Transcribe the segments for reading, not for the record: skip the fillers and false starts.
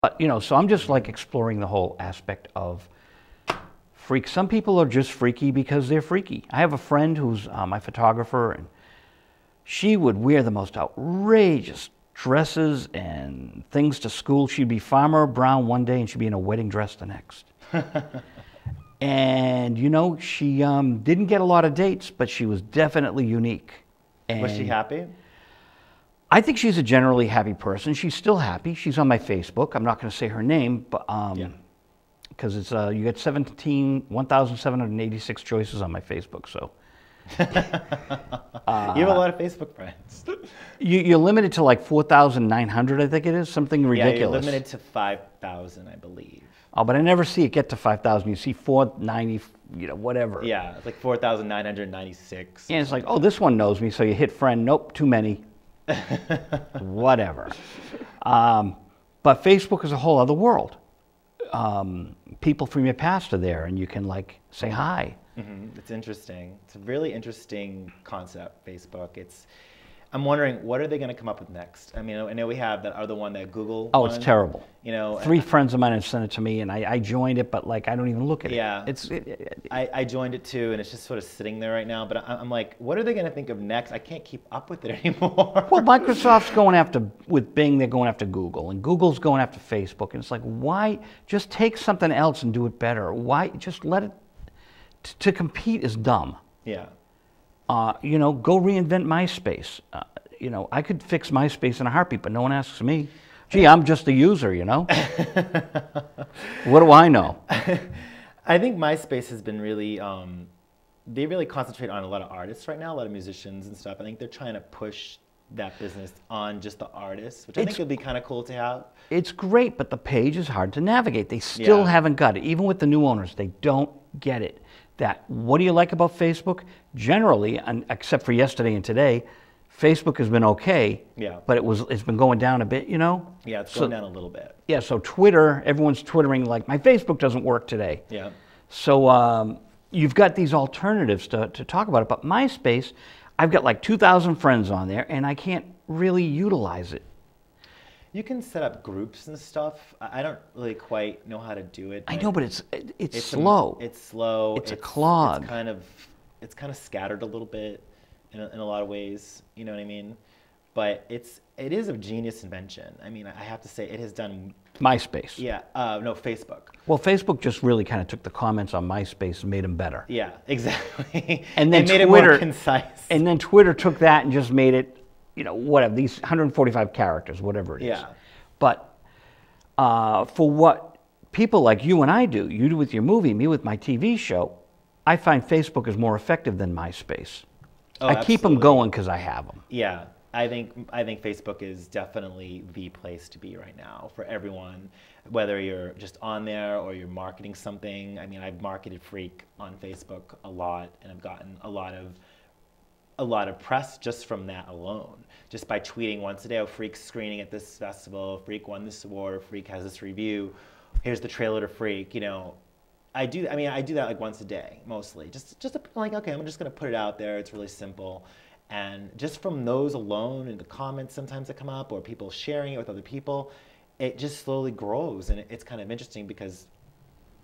But, you know, so I'm just like exploring the whole aspect of freak. Some people are just freaky because they're freaky. I have a friend who's my photographer, and she would wear the most outrageous dresses and things to school. She'd be Farmer Brown one day and she'd be in a wedding dress the next. And, you know, she didn't get a lot of dates, but she was definitely unique. And was she happy? I think she's a generally happy person. She's still happy. She's on my Facebook. I'm not going to say her name, but because it's you get 1,786 choices on my Facebook. So you have a lot of Facebook friends. You're limited to like 4,900, I think it is, something ridiculous. Yeah, you're limited to 5,000, I believe. Oh, but I never see it get to 5,000. You see 490, you know, whatever. Yeah, it's like 4,996. And it's like, oh, this one knows me, so you hit friend. Nope, too many. Whatever. But Facebook is a whole other world. People from your past are there, and you can like say hi. It's interesting. It's a really interesting concept, Facebook. I'm wondering, what are they going to come up with next? I mean, I know we have that other one, that Google Oh, one, it's terrible. You know, 3 friends of mine have sent it to me, and I joined it, but like I don't even look at it. Yeah, I joined it too, and it's just sort of sitting there right now. But I'm like, what are they going to think of next? I can't keep up with it anymore. Well, Microsoft's going after, with Bing, they're going after Google, and Google's going after Facebook, and it's like, why just take something else and do it better? Why just let it? To compete is dumb. Yeah. You know, go reinvent MySpace. You know, I could fix MySpace in a heartbeat, but no one asks me. Gee, I'm just a user, you know? What do I know? I think MySpace has been really, they really concentrate on a lot of artists right now, a lot of musicians and stuff. I think they're trying to push that business on just the artists, which I think would be kind of cool to have. It's great, but the page is hard to navigate. They still haven't got it. Even with the new owners, they don't get it. That, what do you like about Facebook? Generally, except for yesterday and today, Facebook has been okay, but it's been going down a bit, you know? Yeah, it's going down a little bit. Yeah, so Twitter, everyone's twittering like, my Facebook doesn't work today. Yeah. So you've got these alternatives to talk about it, but MySpace, I've got like 2,000 friends on there, and I can't really utilize it. You can set up groups and stuff. I don't really quite know how to do it. I know, but it's slow. It's slow. It's a clog. It's kind of scattered a little bit in a lot of ways. You know what I mean? But it is a genius invention. I mean, I have to say, it has done. MySpace. Yeah. No, Facebook. Well, Facebook just really kind of took the comments on MySpace and made them better. Yeah, exactly. And then made it more concise. And then Twitter took that and just made it, you know, whatever, these 145 characters, whatever it is. Yeah. But for what people like you and I do, you do with your movie, me with my TV show, I find Facebook is more effective than MySpace. Oh, I keep them going because I have them. Yeah. I think Facebook is definitely the place to be right now for everyone, whether you're just on there or you're marketing something. I mean, I've marketed Freak on Facebook a lot, and I've gotten a lot of press just from that alone. Just by tweeting once a day, oh, Freak's screening at this festival, Freak won this award, Freak has this review, here's the trailer to Freak, you know. I do that like once a day, mostly. Just like, okay, I'm just gonna put it out there, it's really simple. And just from those alone, and the comments sometimes that come up, or people sharing it with other people, it just slowly grows. And it's kind of interesting because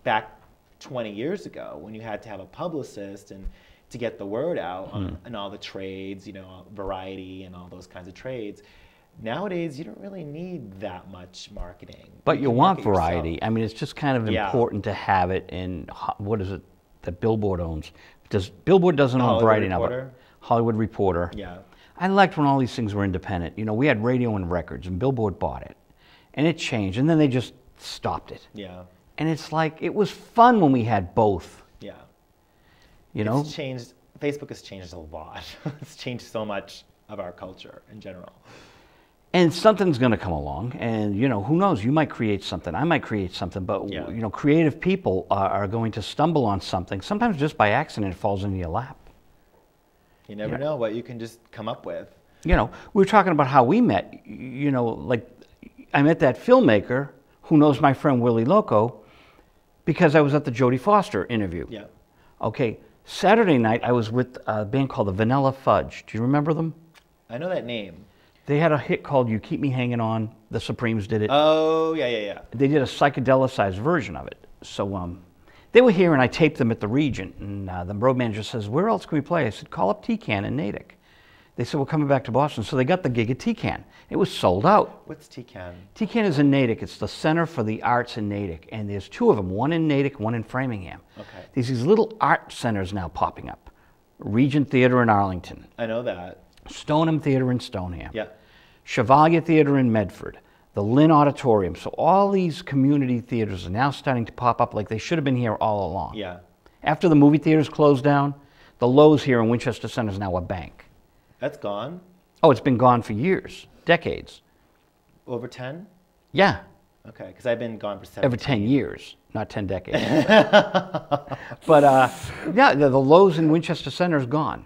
back 20 years ago, when you had to have a publicist and to get the word out on all the trades, you know, Variety and all those kinds of trades, nowadays you don't really need that much marketing. But you want variety. I mean, it's just kind of important to have it in, what is it that Billboard owns? Billboard doesn't own Variety now, but Hollywood Reporter. Yeah. I liked when all these things were independent. You know, we had Radio and Records, and Billboard bought it. And it changed, and then they just stopped it. Yeah. And it's like, it was fun when we had both. Yeah. You know? It's changed. Facebook has changed a lot. It's changed so much of our culture in general. And something's going to come along, and, you know, who knows? You might create something. I might create something, but, you know, creative people are going to stumble on something. Sometimes just by accident, it falls into your lap. You never know what you can just come up with. You know, we were talking about how we met. You know, like, I met that filmmaker who knows my friend Willie Loco because I was at the Jodie Foster interview. Yeah. Okay, Saturday night I was with a band called the Vanilla Fudge. Do you remember them? I know that name. They had a hit called "You Keep Me Hanging On." The Supremes did it. Oh, yeah. They did a psychedelicized version of it. So they were here, and I taped them at the Regent. And the road manager says, "Where else can we play?" I said, "Call up TCAN in Natick." They said, "We're coming back to Boston." So they got the gig at TCAN. It was sold out. What's TCAN? TCAN is in Natick. It's the Center for the Arts in Natick. And there's two of them, one in Natick, one in Framingham. Okay. There's these little art centers now popping up. Regent Theater in Arlington. I know that. Stoneham Theater in Stoneham. Yeah. Chevalier Theater in Medford. The Lynn Auditorium. So all these community theaters are now starting to pop up like they should have been here all along. Yeah. After the movie theaters closed down, the Lowe's here in Winchester Center is now a bank. That's gone? Oh, it's been gone for years, decades. Over 10? Yeah. Okay, because I've been gone for 7. Over 10 years, not 10 decades. But yeah, the Lowe's in Winchester Center is gone.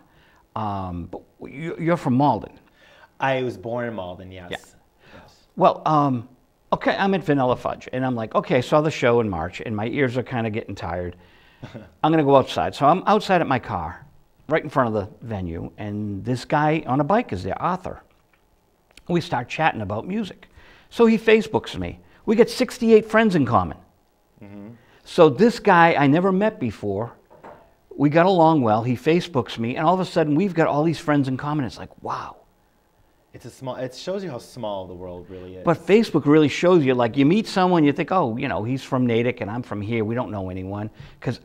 But you're from Malden. I was born in Malden, yes. Yeah. Yes. Well, okay, I'm at Vanilla Fudge, and I'm like, okay, I saw the show in March, and my ears are kind of getting tired. I'm going to go outside. So I'm outside at my car, right in front of the venue, and this guy on a bike is there, Arthur. We start chatting about music. So he Facebooks me. We get 68 friends in common. Mm-hmm. So this guy I never met before, we got along well, he Facebooks me, and all of a sudden we've got all these friends in common. It's like, wow. It shows you how small the world really is. But Facebook really shows you, like, you meet someone, you think, oh, you know, he's from Natick and I'm from here, we don't know anyone. Because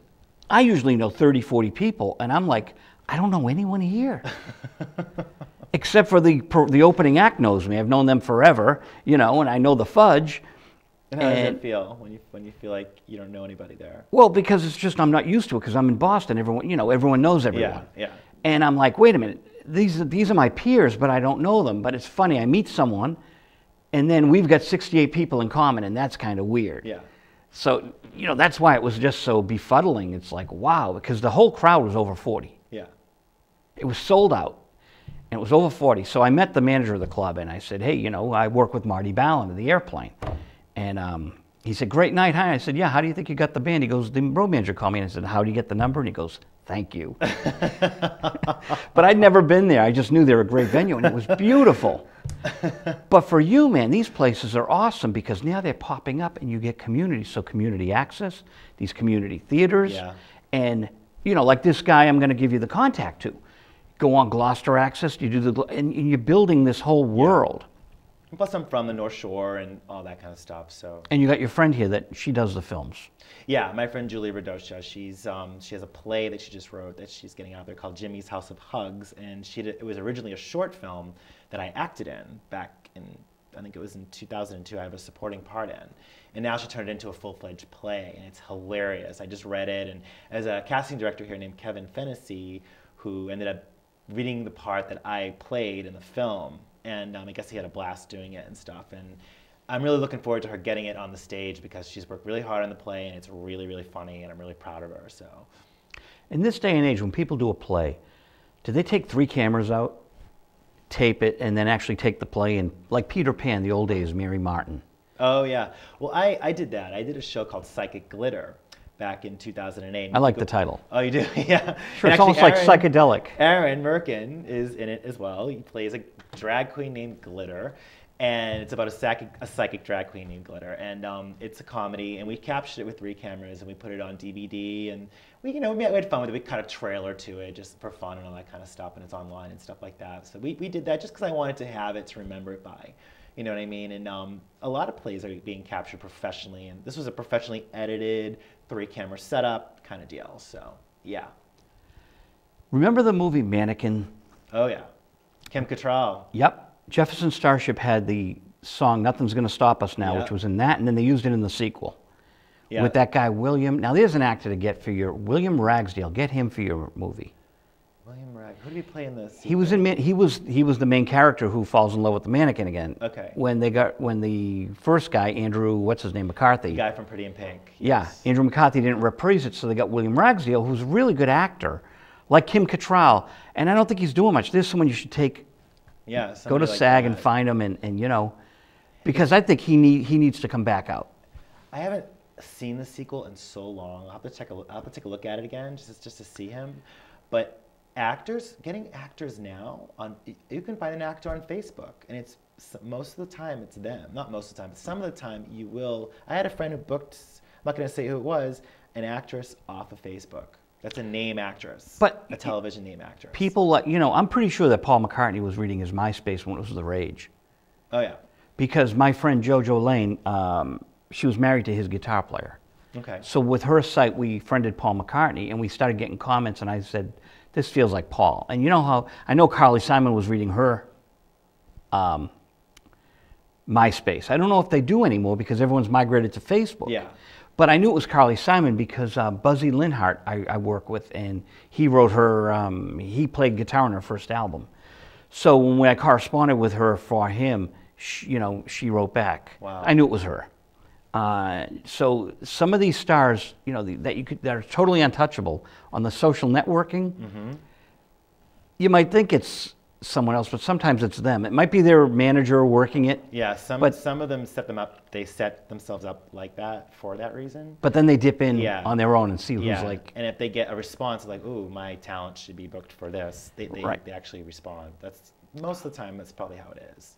I usually know 30, 40 people, and I'm like, I don't know anyone here. Except for the opening act knows me. I've known them forever, you know, and I know the Fudge. And how does it feel when you feel like you don't know anybody there? Well, because it's just I'm not used to it, because I'm in Boston. Everyone knows everyone. Yeah. And I'm like, wait a minute, these are my peers, but I don't know them. But it's funny, I meet someone, and then we've got 68 people in common, and that's kind of weird. Yeah. So, you know, that's why it was just so befuddling. It's like, wow, because the whole crowd was over 40. Yeah. It was sold out, and it was over 40. So I met the manager of the club, and I said, hey, you know, I work with Marty Ballin of the Airplane. And he said, great night, hi. I said, yeah, how do you think you got the band? He goes, the road manager called me, and I said, how do you get the number? And he goes, thank you. But I'd never been there. I just knew they were a great venue, and it was beautiful. But for you, man, these places are awesome because now they're popping up, and you get community. So community access, these community theaters, and, you know, like this guy I'm going to give you the contact to. Go on Gloucester Access, you do and you're building this whole world. Plus, I'm from the North Shore and all that kind of stuff. So. And you got your friend here that she does the films. Yeah, my friend Julie Radosha. She has a play that she just wrote that she's getting out there called Jimmy's House of Hugs, and it was originally a short film that I acted in back in, I think it was in 2002. I have a supporting part in, and now she turned it into a full-fledged play, and it's hilarious. I just read it, and as a casting director here named Kevin Fennessy, who ended up reading the part that I played in the film. And I guess he had a blast doing it and stuff. And I'm really looking forward to her getting it on the stage because she's worked really hard on the play and it's really, really funny and I'm really proud of her. So, in this day and age, when people do a play, do they take 3 cameras out, tape it, and then actually take the play and, like Peter Pan, the old days, Mary Martin? Oh, yeah. Well, I did that. I did a show called Psychic Glitter back in 2008. I like the title. Oh, you do? Yeah. Sure, it's almost like psychedelic. Aaron Merkin is in it as well. He plays a drag queen named Glitter, and it's about a psychic drag queen named Glitter. And it's a comedy, and we captured it with 3 cameras, and we put it on DVD, and we had fun with it. We cut a trailer to it just for fun and all that kind of stuff, and it's online and stuff like that. So we did that just because I wanted to have it to remember it by. You know what I mean? And a lot of plays are being captured professionally, and this was a professionally edited 3-camera setup kind of deal. So, yeah. Remember the movie Mannequin? Oh, yeah. Kim Cattrall. Yep. Jefferson Starship had the song Nothing's Gonna Stop Us Now, which was in that, and then they used it in the sequel. With that guy, William. Now, there's an actor to get for William Ragsdale. Get him for your movie. William Rag. Who did he play in this? He was the main character who falls in love with the mannequin again. Okay. When the first guy, Andrew, what's his name, McCarthy. The guy from Pretty in Pink. Yes. Yeah, Andrew McCarthy didn't reprise it, so they got William Ragsdale, who's a really good actor, like Kim Cattrall. And I don't think he's doing much. There's someone you should take. Yeah. Go to SAG and find him, and you know, because I think he needs to come back out. I haven't seen the sequel in so long. I'll have to take a look at it again just to see him, but. getting actors now you can find an actor on Facebook, and it's most of the time it's them. Not most of the time, but some of the time you will. I had a friend who booked, I'm not going to say who it was, an actress off of Facebook. That's a name actress, but a television name actress. People like, I'm pretty sure that Paul McCartney was reading his MySpace when it was the rage. Oh yeah. Because my friend JoJo Lane, she was married to his guitar player. Okay. So with her site, we friended Paul McCartney, and we started getting comments, and I said, this feels like Paul. And you know how, I know Carly Simon was reading her MySpace. I don't know if they do anymore because everyone's migrated to Facebook. Yeah. But I knew it was Carly Simon because Buzzy Linhart I work with, and he wrote her, he played guitar on her first album. So when I corresponded with her for him, she wrote back. Wow. I knew it was her. So some of these stars, that are totally untouchable on the social networking, you might think it's someone else, but sometimes it's them. It might be their manager working it. Yeah, some of them they set themselves up like that for that reason. But then they dip in on their own and see who's like. And if they get a response like, ooh, my talent should be booked for this, they actually respond. That's most of the time, that's probably how it is.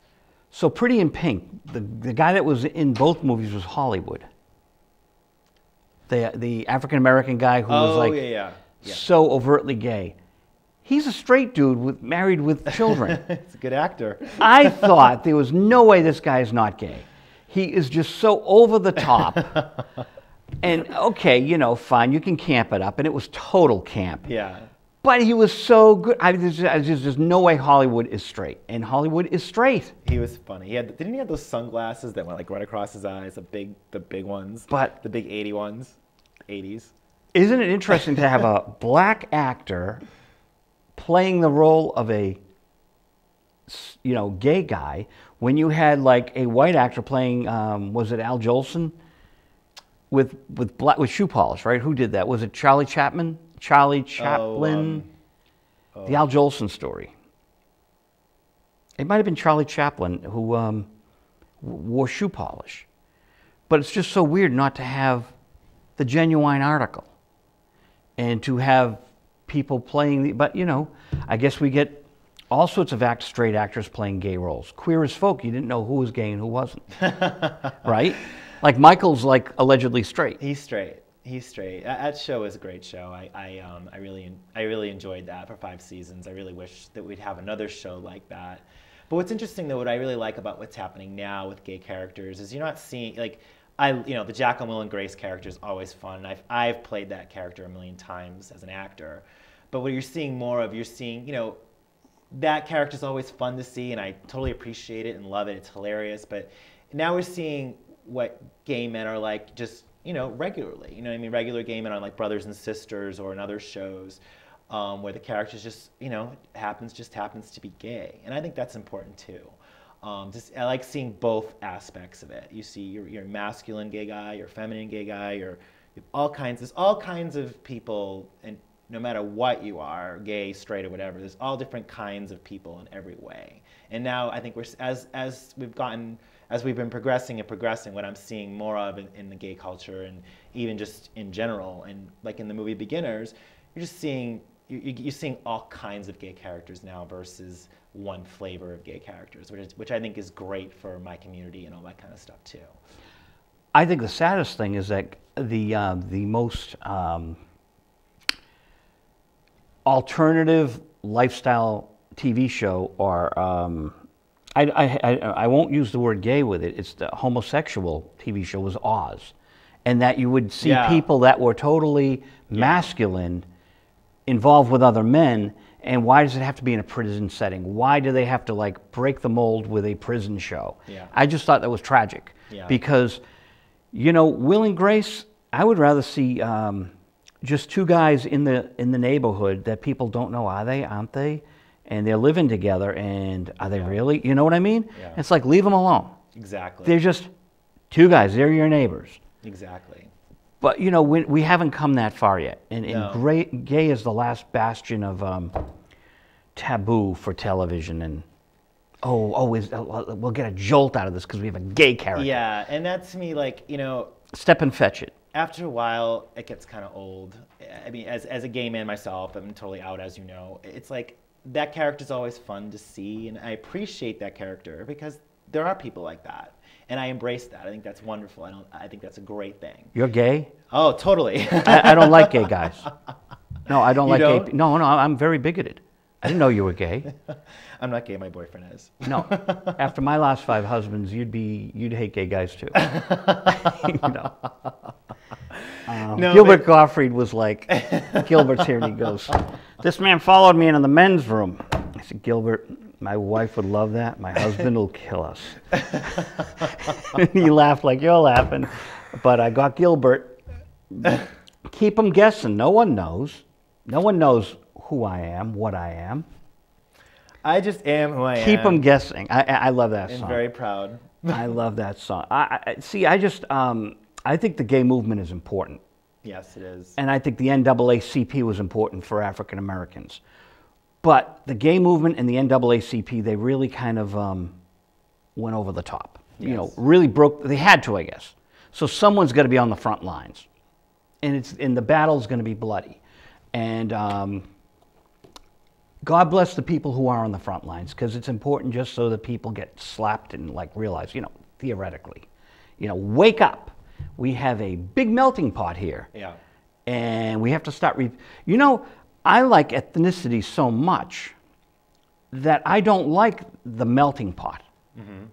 So Pretty in Pink, the guy that was in both movies was Hollywood. The African-American guy who was so overtly gay. He's a straight dude married with children. He's a good actor. I thought there was no way this guy is not gay. He is just so over the top. And okay, fine, you can camp it up. And it was total camp. Yeah. But he was so good. There's no way Hollywood is straight. And Hollywood is straight. He was funny. Didn't he have those sunglasses that went like right across his eyes, the big ones? But the big 80s. Isn't it interesting to have a black actor playing the role of a gay guy when you had like a white actor playing was it Al Jolson with shoe polish, right? Who did that? Was it Charlie Chaplin? The Al Jolson story. It might have been Charlie Chaplin who wore shoe polish. But it's just so weird not to have the genuine article and to have people playing but I guess we get all sorts of straight actors playing gay roles. Queer as Folk, you didn't know who was gay and who wasn't. Right? Like Michael's like allegedly straight. He's straight. That show is a great show. I really enjoyed that for 5 seasons. I really wish that we'd have another show like that. But what's interesting though, what I really like about what's happening now with gay characters is you're not seeing like the Jacqueline Will and Grace character is always fun. I've played that character a million times as an actor. But what you're seeing more of, that character is always fun to see, and I totally appreciate it and love it. It's hilarious. But now we're seeing what gay men are like just, regularly. You know what I mean? Regular gay men on like Brothers and Sisters or in other shows where the character just, happens to be gay. And I think that's important too. I like seeing both aspects of it. You see your masculine gay guy, your feminine gay guy, there's all kinds of people, and no matter what you are, gay, straight, or whatever, there's all different kinds of people in every way. And now I think as we've been progressing, what I'm seeing more of in the gay culture and even just in general, and like in the movie Beginners, you're just seeing you're seeing all kinds of gay characters now versus one flavor of gay characters, which I think is great for my community and all that kind of stuff too. I think the saddest thing is that the most alternative lifestyle TV show, or I won't use the word gay with it, it's the homosexual TV show, was Oz. And that you would see people that were totally masculine involved with other men. And why does it have to be in a prison setting? Why do they have to like break the mold with a prison show? Yeah. I just thought that was tragic. Yeah. Because, Will and Grace, I would rather see just 2 guys in the neighborhood that people don't know, are they, aren't they? And they're living together, and are they really? You know what I mean? Yeah. It's like, leave them alone. Exactly. They're just 2 guys. They're your neighbors. Exactly. But, we haven't come that far yet. And gay is the last bastion of taboo for television. And, we'll get a jolt out of this because we have a gay character. Yeah, and that to me, like, Step and fetch it. After a while, it gets kind of old. I mean, as a gay man myself, I'm totally out, as you know. It's like that character's always fun to see, and I appreciate that character because there are people like that, and I embrace that. I think that's wonderful. I think that's a great thing. You're gay? Oh, totally. I don't like gay guys. No, I don't You like don't? gay. No, I'm very bigoted. I didn't know you were gay. I'm not gay. My boyfriend is. No, after my last 5 husbands, you'd hate gay guys too. You know. No, Gilbert Gottfried was like, Gilbert's here and he goes, "This man followed me into the men's room." I said, "Gilbert, my wife would love that. My husband will kill us." And he laughed like you're laughing. But I got Gilbert. Keep them guessing. No one knows. No one knows who I am, what I am. I just am who I am. Keep them guessing. I love that I'm song. very proud. I love that song. I think the gay movement is important. Yes, it is. And I think the NAACP was important for African Americans. But the gay movement and the NAACP, they really kind of went over the top. Yes. You know, really broke, they had to, I guess. So someone's got to be on the front lines. And the battle's going to be bloody. And God bless the people who are on the front lines, because it's important just so that people get slapped and like realize, you know, theoretically, you know, wake up. We have a big melting pot here. Yeah. And we have to start, you know, I like ethnicity so much that I don't like the melting pot. Mm-hmm.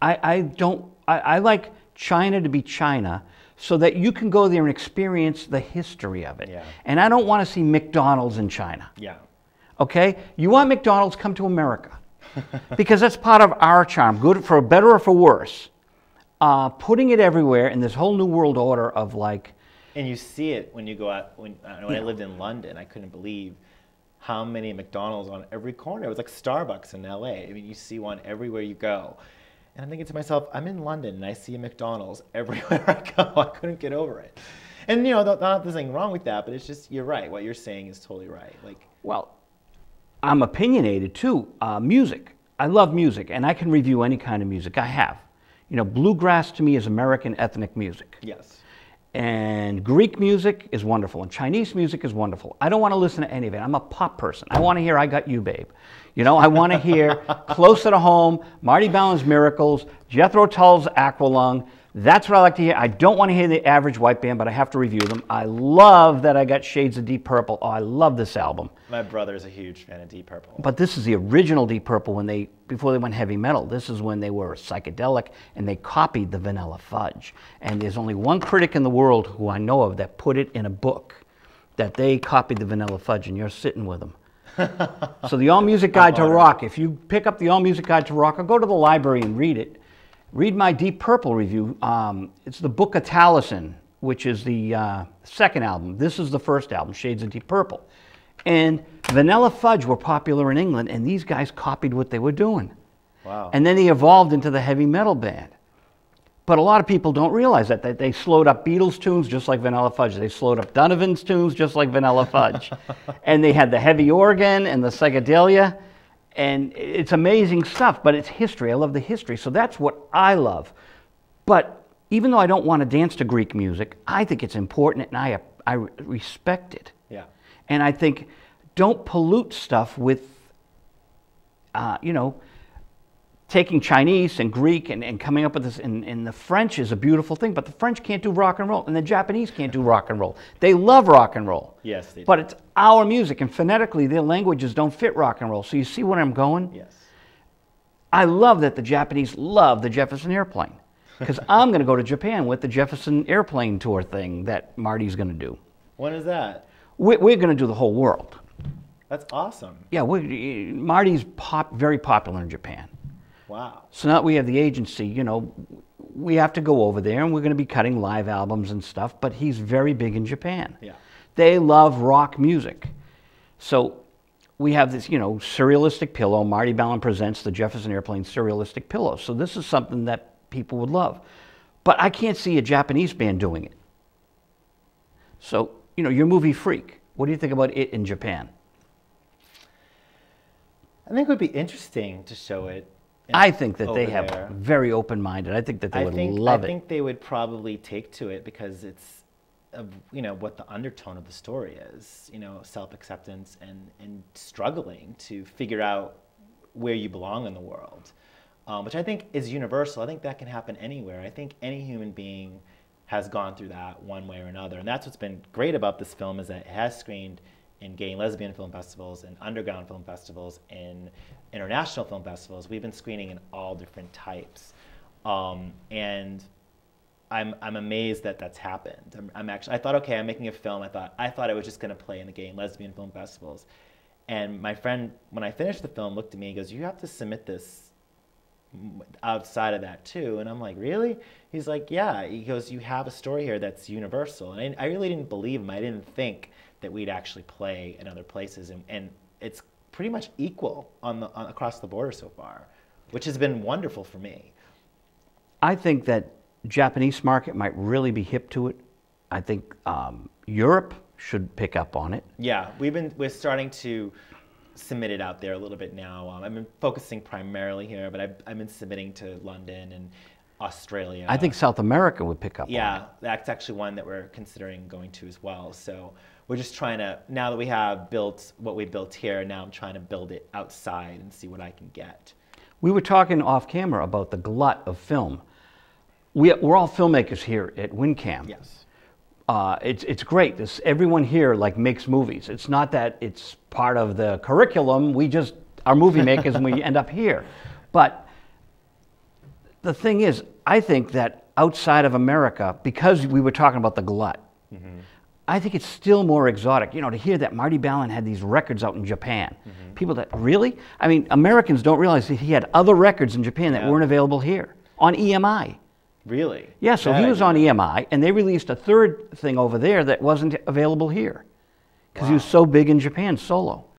I like China to be China so that you can go there and experience the history of it. Yeah. And I don't want to see McDonald's in China. Yeah. Okay? You want McDonald's, come to America. Because that's part of our charm, good for better or for worse. Putting it everywhere in this whole new world order of like... And you see it when you go out, when I lived in London, I couldn't believe how many McDonald's on every corner. It was like Starbucks in LA. I mean, you see one everywhere you go. And I'm thinking to myself, I'm in London and I see a McDonald's everywhere I go. I couldn't get over it. And you know, there's nothing wrong with that, but it's just, you're right. What you're saying is totally right. Like, well, I'm opinionated too. Music. I love music, and I can review any kind of music. I have. You know, bluegrass to me is American ethnic music. yes. And Greek music is wonderful, and Chinese music is wonderful. I don't want to listen to any of it. I'm a pop person. I want to hear I Got You, Babe. You know, I want to hear Closer to Home, Marty Ballin's Miracles, Jethro Tull's Aqualung. That's what I like to hear. I don't want to hear the average white band, but I have to review them. I love that I got Shades of Deep Purple. Oh, I love this album. My brother's a huge fan of Deep Purple. But this is the original Deep Purple before they went heavy metal. This is when they were psychedelic and they copied the Vanilla Fudge. And there's only one critic in the world who I know of that put it in a book that they copied the Vanilla Fudge, and you're sitting with them. So the All Music Guide to Rock, if you pick up the All Music Guide to Rock or go to the library and read it, read my Deep Purple review. It's the Book of Taliesin, which is the second album. This is the first album, Shades of Deep Purple. And Vanilla Fudge were popular in England, and these guys copied what they were doing. Wow. And then they evolved into the heavy metal band. But a lot of people don't realize that they slowed up Beatles tunes just like Vanilla Fudge. They slowed up Donovan's tunes just like Vanilla Fudge. And they had the heavy organ and the psychedelia. And it's amazing stuff, but it's history. I love the history. So that's what I love. But even though I don't want to dance to Greek music, I think it's important, and I respect it. Yeah. And I think don't pollute stuff with, you know, taking Chinese and Greek and coming up with this. And the French is a beautiful thing, but the French can't do rock and roll, and the Japanese can't do rock and roll. They love rock and roll. Yes, they do. But it's our music, and phonetically, their languages don't fit rock and roll. So you see where I'm going? Yes. I love that the Japanese love the Jefferson Airplane, because I'm going to go to Japan with the Jefferson Airplane tour thing that Marty's going to do. When is that? We're going to do the whole world. That's awesome. Yeah, Marty's very popular in Japan. Wow. So now that we have the agency, you know, we have to go over there, and we're going to be cutting live albums and stuff, but he's very big in Japan. Yeah. They love rock music. So we have this, you know, surrealistic pillow. Marty Ballin presents the Jefferson Airplane surrealistic pillow. So this is something that people would love. But I can't see a Japanese band doing it. So, you know, you're a movie freak. What do you think about it in Japan? I think it would be interesting to show it. I think that they over have there. very open-minded. I think that they would love it. I think they would probably take to it because it's of what the undertone of the story is, self-acceptance and struggling to figure out where you belong in the world, which I think is universal. I think that can happen anywhere. I think any human being has gone through that one way or another, and that's what's been great about this film, is that it has screened in gay and lesbian film festivals, in underground film festivals, in international film festivals. We've been screening in all different types, and I'm amazed that that's happened. I thought, okay, I'm making a film. I thought I was just going to play in the gay and lesbian film festivals. And my friend, when I finished the film, looked at me and goes, "You have to submit this outside of that too." And I'm like, "Really?" He's like, "Yeah." He goes, "You have a story here that's universal." And I really didn't believe him. I didn't think that we'd actually play in other places. And it's pretty much equal across the border so far, which has been wonderful for me. I think that Japanese market might really be hip to it. I think Europe should pick up on it. Yeah, we're starting to submit it out there a little bit now. I've been focusing primarily here, but I've been submitting to London and Australia. I think South America would pick up on it. Yeah, that's actually one that we're considering going to as well. So we're just trying to, now that we have built what we built here, now I'm trying to build it outside and see what I can get. We were talking off camera about the glut of film. We're all filmmakers here at WinCam. Yes. It's great. Everyone here makes movies. It's not that it's part of the curriculum. We just are movie makers and we end up here. But the thing is, I think that outside of America, because we were talking about the glut, I think it's still more exotic. To hear that Marty Ballin had these records out in Japan. People that, really? I mean, Americans don't realize that he had other records in Japan that weren't available here on EMI. Really? Yeah, so he was on EMI, and they released a third thing over there that wasn't available here because he was so big in Japan solo.